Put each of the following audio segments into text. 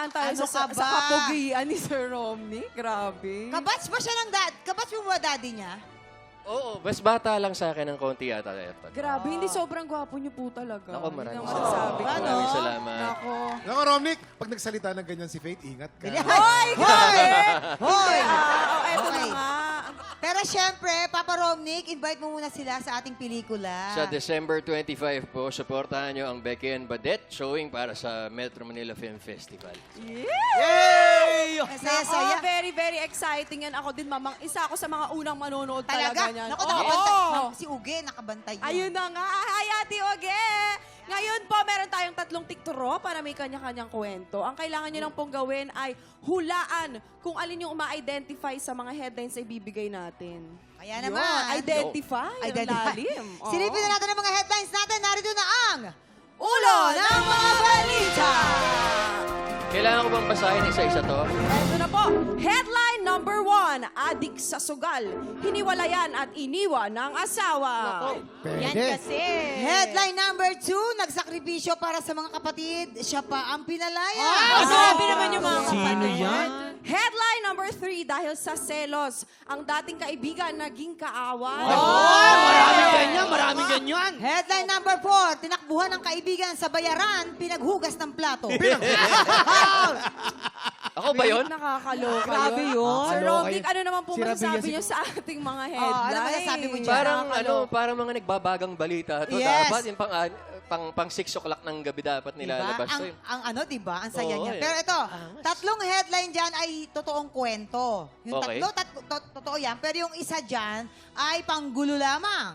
Dumaan tayo Ano sa ka ba? kapugian ni Sir Romney. Grabe. Kabats ba siya ng dad? Kabats mo ba daddy niya? Oo, mas bata lang sa akin ng konti yata. Grabe, hindi sobrang gwapo niyo po talaga. Ako, maraming Yun ang masasabi ko. Maraming salamat. Nako. Nako, Romnick, pag nagsalita ng ganyan si Faith, ingat ka. Hoy! Hoy! Hoy! Eto na Okay. nga. Pero syempre, Papa Romnick, invite mo muna sila sa ating pelikula. Sa December 25 po, supportahan nyo ang Becky and Badette showing para sa Metro Manila Film Festival. Yay! Masaya-saya. Nako, very, very exciting yan. Ako din, mamang. Isa ako sa mga unang manonood talaga Talaga? niyan. Naku, Oo. nakabantay. Si Uge, nakabantay yun. Ayun na nga. Hi, Ate Oge! Ngayon po, meron tayong 3 tikturo para may kanya-kanyang kwento. Ang kailangan nyo lang pong gawin ay hulaan kung alin yung ma-identify sa mga headlines na ibibigay natin. Kaya Yun, naman. identify. Identify. Ang lalim. Oo. Silipin na natin ang mga headlines natin. Narito na ang Ulo ng mga balita! Kailangan ko bang basahin isa-isa to? Ito na po. Headline number 1. Adik sa sugal. Hiniwalayan at iniwan ng asawa. Yan Pwede. kasi. Headline number 2, nagsakripisyo para sa mga kapatid. Siya pa ang pinalaya. Grabe naman yung mga Sino kapatid. yan? Headline number 3. Dahil sa selos, ang dating kaibigan naging kaaway. Maraming ganyan, maraming ganyan. Headline number 4, tinakbuhan ng kaibigan sa bayaran, pinaghugas ng plato. Ako ba yun? Nakakaloka Grabe yun. yun. Sir Romnick, ano naman po Si Rabia masasabi si- niyo sa ating mga ano headlines? masasabi mo dyan? Parang Nakakaloka. parang mga nagbabagang balita. To, Yes. Dapat yung pang 6 o'clock ng gabi dapat nilalabas to. Ang, ang ano, diba? Ang saya Oo, niya. eh. Pero ito, 3 headline dyan ay totoong kwento. Yung Okay. totoo yan. Pero yung isa dyan ay panggulo lamang.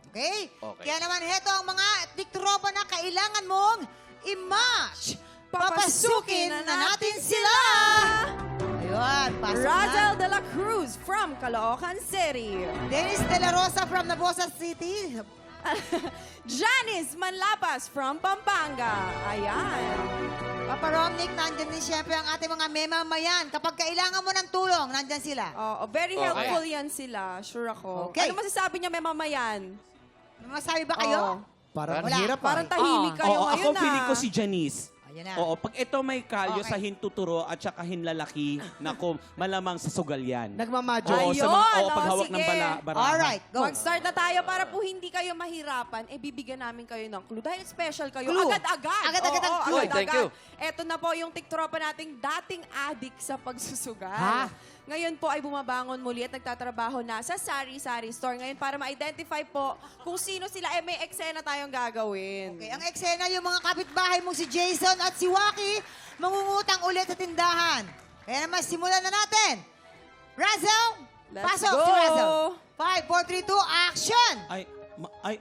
Okay? Okay. Kaya naman, heto ang mga tiktropa na kailangan mong i-match. Papasukin na natin sila! Ayun, pasok Razel na. de la Cruz from Caloocan City. Dennis De La Rosa from Navosa City. Janice Manlapas from Pampanga. Ayan. Papa Romnick, nandyan din siyempre ang ating mga memamayan. Kapag kailangan mo ng tulong, nandyan sila. Oh, very Okay. helpful yan sila. Sure ako. Okay. Ano masasabi niya, may mamayan? May masabi ba kayo? Parang Wala. mahirap Parang tahimik kayo Oo, ngayon ako feeling ko si Janice. Ayan na. Oo, pag ito may kalyo Okay. sa hintuturo at saka hinlalaki, nako, malamang sa sugal yan. Nagmamadyo. Oo, Ayun, sa mga, oh, paghawak ng sige. baraha. Alright, go. Mag-start na tayo para po hindi kayo mahirapan. Bibigyan namin kayo ng clue. Dahil special kayo. Clue. Agad-agad. Agad-agad ang Oo, clue. Oy, thank you. Ito na po yung tiktropa nating dating addict sa pagsusugal. Ha? Ngayon po ay bumabangon muli at nagtatrabaho na sa sari-sari store. Ngayon para ma-identify po kung sino sila, may eksena tayong gagawin. Okay, ang eksena yung mga kapitbahay mong si Jason at si Waki mangungutang ulit sa tindahan. Kaya naman, simulan na natin. Razel, Let's pasok go. si Razel. 5, 4, 3, 2, action! Ay,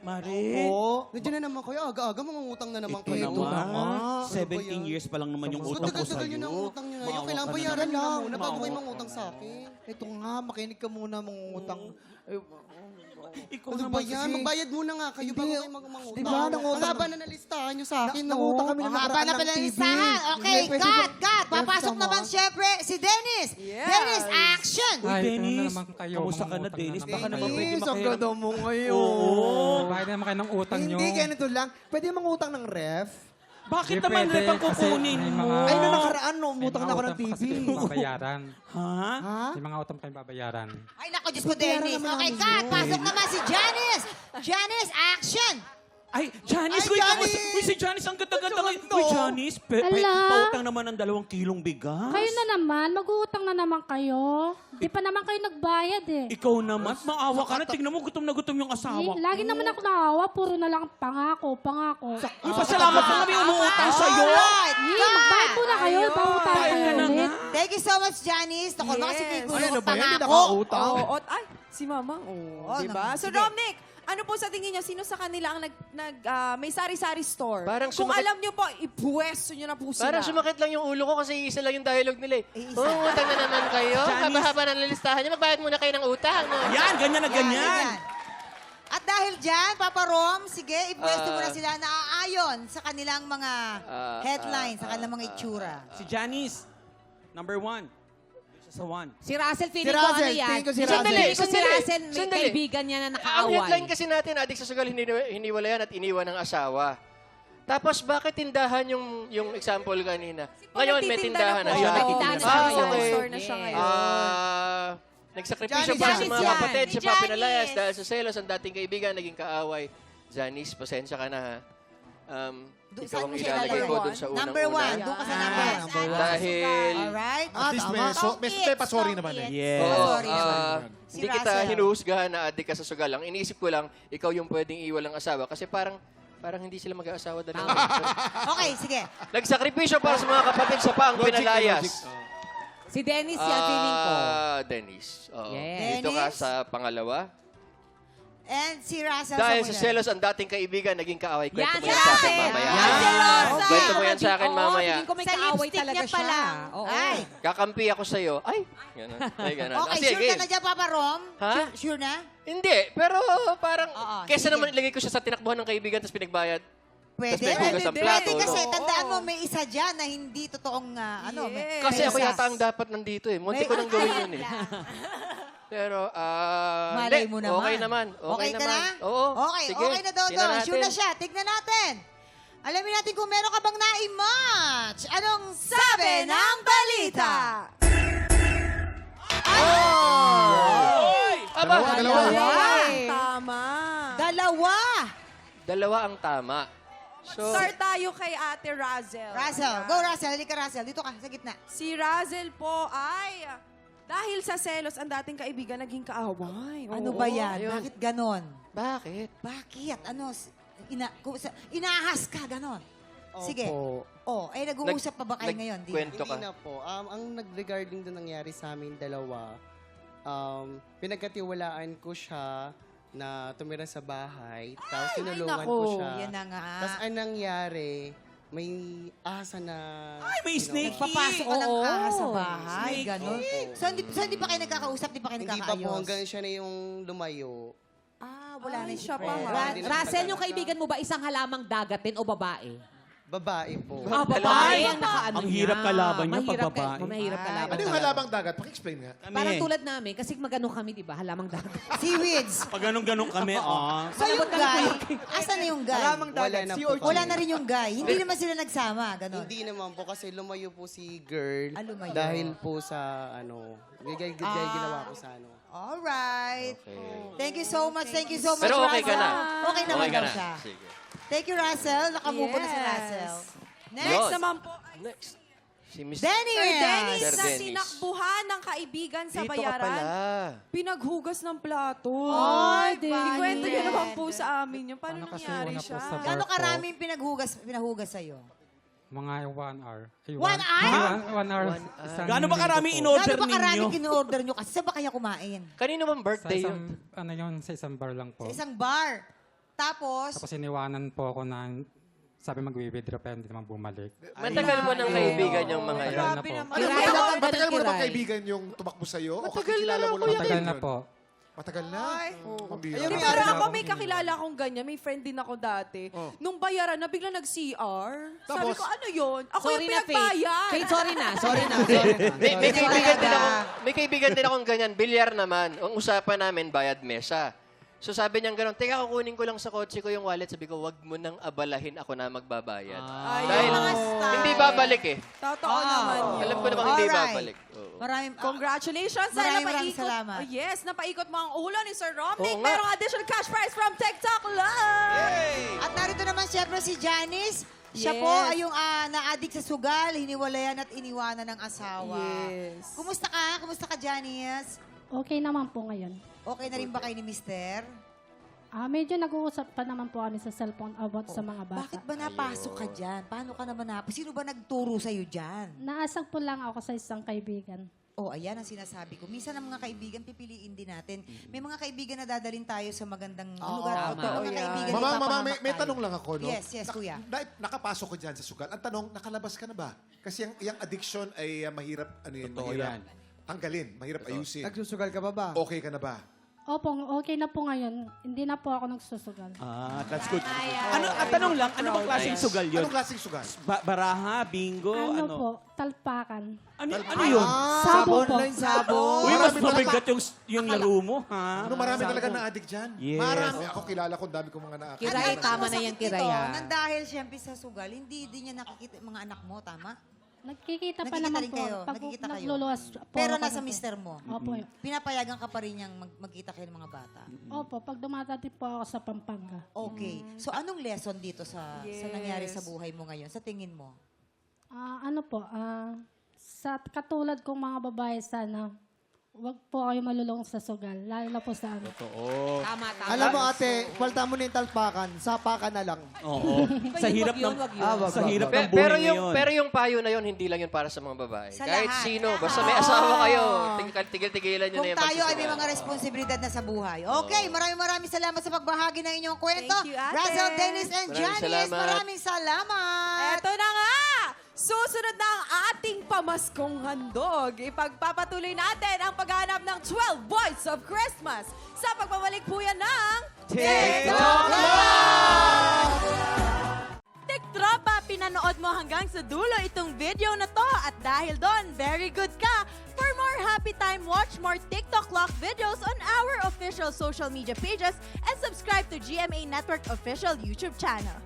Marit. Oo. Nandiyan na naman kayo. Aga-aga, mangungutang na naman Ito kayo. naman. Ano ba 17 yan? years pa lang naman yung Ba't utang ko tagal-tagal nyo sa'yo. na ang utang nyo na yun? Maawa Kailangan ka bayaran naman. nyo na muna bago Maawa kayo ka mangutang naman. sa akin. Ito nga, makinig ka muna, mangungutang. Ikaw Ano naman ba yan? kasi. Magbayad muna nga kayo bago Hindi. kayo mangutang. Di ba, nangutang- Ang haba na nalistahan nyo sa akin. Nangutang kami Ang ng haba nakaraan na ng pala ng TV. listahan. Okay, Hindi, pwede cut, ba- cut. Papasok Yes, naman tama. syempre si Dennis. Yes. Dennis, action! Uy, Ay, ito na Dennis. naman kayo. Kamusta ka na, Mangungutang Dennis? na Baka naman naman kayo. pwede Ang makialam. ganda mo ngayon. Oo. Bayad naman kayo ng utang nyo. Hindi, ganito lang. Pwede mangutang ng ref. Bakit Hindi naman pwede, rep ang kasi kukunin may mo? mga- Ay, no, nakaraan, no, May umutang mga na ako ng utang pa TV. kasi kayong babayaran. Ha? Ha? May mga utang kayong babayaran. Ay, naku, Diyos ko, Dennis. naman Okay, namin cut. yun. Pasok naman si Janice. Janice, action! Ay, Janice! Ay, Uy, Janice! kamusta? Uy, si Janice, ang ganda-ganda ngayon. Ito. Uy, Janice, Ala. pautang naman ng 2 kilong bigas. Kayo na naman, mag-uutang na naman kayo. Di pa naman kayo nagbayad eh. Ikaw naman, maawa ka na. Tingnan mo, gutom na gutom yung asawa. Lagi naman ako naawa, puro na lang pangako, pangako. Uy, pasalamat ka na may umuutang sa'yo. Alright, Magbayad cut! muna kayo, pangutang Bayad kayo ka na ulit. nga. Thank you so much, Janice. Naku, Yes. nakasikigo Ay, ano yung ba yan? Hindi pangako. nakautang. Oo, ay, si Mama. Oh, Oo, diba? naman. So, Sige. Romnick, ano po sa tingin niyo, sino sa kanila ang may sari-sari store? Parang Kung sumakit- alam niyo po, ipuwesto niyo na po sila. Parang sumakit lang yung ulo ko kasi isa lang yung dialogue nila eh. Isa. Oh, utang na naman kayo. Janice. Haba-haba ng lilistahan niyo. Magbayad muna kayo ng utang. No? Yan, ganyan na Yan, ganyan. yan. At dahil dyan, Papa Rom, sige, ipwesto mo na Ah. sila na aayon sa kanilang mga headlines, sa kanilang mga itsura. Si Janice, number 1. Sa 1. Si Russell, Si feeling ko ano Russell, yan. tingin ko si Sandali, Feeling ko si sandali, Russell, may sandali. kaibigan niya na Ang nakaaway. headline kasi natin, adik sa sugal, hiniwalayan at iniwan ng asawa. Tapos bakit tindahan yung example kanina? Po, Ngayon may nagtitinda tindahan na po. siya. Nagtitinda na siya. Ah, Sa okay. store na siya ngayon. Nagsakripisyo Janice para sa yan. mga kapatid, Ni siya pa pinalayas Janice. dahil sa selos ang dating kaibigan, naging kaaway. Janice, pasensya ka na ha. Ikaw ang ilalagay ko dun sa Number unang-una. one. Doon ka sa number one. Dahil, Alright? At least may pa-sorry naman eh. Yes. oo, Sorry naman. Si hindi kita Russell. hinuhusgahan na adik ka sa sugal. Ang iniisip ko lang, ikaw yung pwedeng iwalang asawa. Kasi parang hindi sila mag-aasawa dalawa. Okay, sige. Nagsakripisyo para sa mga kapatid, siya pa ang Logic na pinalayas. logic. Si Dennis yan, feeling ko. Dennis. Oo. Yes. Dito ka Dennis? sa pangalawa. And si Russell Dahil sa sa muna. selos, ang dating kaibigan, naging kaaway. Kwento Yan, mo si yan sa akin Russell. mamaya. Yan, si Rosa. Kwento mo yan sa akin mamaya. Feeling ko may Sa kaaway lipstick talaga niya siya. pala. Oo. Ay. Kakampi ako sa'yo. Ay! Ganun. Ay, ganun. Okay, Ah, sige. sure ka na dyan, Papa Rom? Ha? Sure na? Hindi, pero parang, Oo, kesa sige. naman ilagay ko siya sa tinakbuhan ng kaibigan tapos pinagbayad. Pwede. may hugas ng Pwede plato, kasi, no? tandaan mo, may isa dyan na hindi totoong, Yes. Kasi may ako isa. yata ang dapat nandito eh. Munti ko nang gawin yun eh. Pero, Malay hindi. mo naman. Okay naman. Okay ka naman. na? Oo. Okay, Sige. okay na daw Tingnan doon. Sure na natin. siya. Tignan natin. Alamin natin kung meron ka bang na-match. Anong sabi ng balita? Aba, Dalawa. Tama. Dalawa. ang tama. So, Start tayo kay Ate Razel. Russell. Go, Russell. Halika, Russell. Dito ka, sa gitna. Si Razel po ay, dahil sa selos, ang dating kaibigan naging kaaway. Ano Oo. ba yan? ayun. Bakit ganon? bakit? Bakit? Ano? Inaahas ka, ganon. Sige. Opo. Nag-uusap pa ba kayo ngayon? Di na? Kwento ka. Hindi na po. Ang nag-regarding doon nangyari sa amin dalawa, pinagkatiwalaan ko siya na tumira sa bahay. Tapos tinulungan ko siya. Yan na nga. Tapos ang nangyari, may asa na... Ay, may snake. Papasok ka ng Oo. ahas sa bahay, Snake. ganon. So, hindi pa kayo nagkakausap, hindi pa kayo Hindi pa nagkakaayos? po hanggang siya na yung lumayo. Wala na Ay, siya siya pa pa nga. nga. Hindi na Russell, siya yung kaibigan mo ba isang halamang dagat din o babae? Babae po. Babae ang nakaano Ang hirap kalaban niya pag Mahirap babae. Mahirap kalaban. Ano yung talaga. halabang dagat? Paki-explain nga. Parang tulad namin, kasi magano kami, di ba? Halamang dagat. Seaweeds. Pag ganun-ganun kami, So, yung guy, asan na yung guy? Wala na po. Wala na rin yung guy. Hindi naman sila nagsama, ganon. Hindi naman po kasi lumayo po si girl. Lumayo. Dahil po sa ginawa ko sa Alright. Okay. Thank you so much. Thank you so much, Pero okay ka Russell. na. Okay naman Okay ka daw na. siya. Sige. Thank you, Russell. Nakamove na si Yes. Russell. Next Yun. naman po, Next. Si Miss... Dennis. Sir Dennis Sir na Dennis. sinakbuhan ng kaibigan sa Dito ka bayaran. pala. Pinaghugas ng plato. Ay, Ikwento niyo Dennis. naman po sa amin yun. Paano Ano kasi nangyari una po siya? sa bar Gano'ng po, karaming pinahugas sa'yo? Mga 1 hour. Ay, 1 hour? 1 hour. 1 hour. Isang Gaano ba karami minuto po. in-order Gano'n ba karaming ninyo? in-order nyo? Kasi saan ba kaya kumain? Kanino bang Sa birthday isang, yun? ano yun, sa isang bar lang po. Sa isang bar. Tapos, Tapos iniwanan po ako na sabi mag-withdraw pero hindi naman bumalik. Matagal mo ng kaibigan yung mga yun. Matagal na po. Ano, Kiray ako ang matagal mo na ba kiray. kaibigan yung tumakbo sa'yo? O Matagal kakilala na mo lang Matagal yun? na po. Matagal na? Mabira. Di, pero ako may kakilala akong ganyan. May friend din ako dati. Oh. Nung bayaran na, bigla nag-CR. Sabi Tapos? ko, ano yun? Ako Sorry yung na, Faith. pinagbayad. Faith, sorry na. Sorry na. May kaibigan din akong ganyan. Bilyar naman. Ang usapan namin, bayad mesa. So sabi niya gano'n, teka, kukunin ko lang sa kotse ko yung wallet. Sabi ko, wag mo nang abalahin ako na magbabayad. Ay, Dahil mga style. hindi babalik eh. Totoo naman yun. Alam ko namang hindi Alright. babalik. Oo. maraming... Congratulations! Maraming salamat. Oh, yes, napaikot mo ang ulo ni Sir Romnick. Oo nga. Merong additional cash prize from TikTok Love! At narito naman siyempre si Janice. Siya Yes. po ay yung na-addict sa sugal, hiniwalayan at iniwanan ng asawa. Yes. Kumusta ka? Kumusta ka, Janice? Okay naman po ngayon. Okay na rin ba kayo ni Mister? Medyo nag-uusap pa naman po kami sa cellphone about sa mga bata. Bakit ba napasok ka dyan? Paano ka naman Sino ba nagturo sa'yo dyan? Naasag po lang ako sa isang kaibigan. Oh, ayan ang sinasabi ko. Minsan ang mga kaibigan, pipiliin din natin. May mga kaibigan na dadalhin tayo sa magandang lugar. totoo Mga yan. kaibigan Mama, ipapahamak may tayo. tanong lang ako, no? Yes, kuya. Nakapasok ko dyan sa sugal. Ang tanong, nakalabas ka na ba? Kasi yung addiction ay mahirap, Totoo mahirap yan. tanggalin, mahirap ayusin. Nagsusugal ka ba ba? Okay ka na ba? Opo, okay na po ngayon. Hindi na po ako nagsusugal. That's good. Ano, tanong lang, ano bang klaseng sugal yun? Anong klaseng sugal? Baraha, bingo, Ano po? Talpakan. Ano yun? Sabon po. sabon. Uy, mas Marami mabigat yung laro mo, ha? Ano, marami talaga na-addict dyan. Yes. Marami. Ako kilala ko, dami kong mga na-addict. Kiray, tama na yan, Kiray. Nang dahil siyempre sa sugal, hindi din niya nakikita yung mga anak mo, tama? Nagkikita pa Nakikita naman rin po. kayo? Pag Nakikita kayo? nagluluwas po Pero ako nasa na po. mister mo. Opo. Pinapayagan ka pa rin niyang magkita kayo ng mga bata. Opo, pag dumatati po ako sa Pampanga. Okay. So anong lesson dito sa nangyari sa buhay mo ngayon? Sa tingin mo? Ano po, sa katulad kong mga babae sana, wag po kayo malulong sa sugal. Lalo na po sa ano. Tama. Alam mo ate, palta mo na yung talpakan. Sapakan na lang. Oo. Sa hirap ng wag, sa wag, hirap wag. ng buhay Pero ngayon. yung payo na yun, hindi lang yun para sa mga babae. Sa Kahit lahat. sino, basta may asawa kayo, tigil-tigilan nyo Kung na yung tayo ay may pagsusugal. mga responsibilidad na sa buhay. Okay, maraming salamat sa pagbahagi ng inyong kwento. Thank you, ate. Razel, Dennis, and Maraming Janice, salamat. maraming salamat. Eto na nga! Susunod na ang ating pamaskong handog. Ipagpapatuloy natin ang paghahanap ng 12 Boys of Christmas sa pagbabalik po yan ng TikTok Tiktropa, pinanood mo hanggang sa dulo itong video na to at dahil doon, very good ka. For more happy time, watch more TikTok Lock videos on our official social media pages and subscribe to GMA Network official YouTube channel.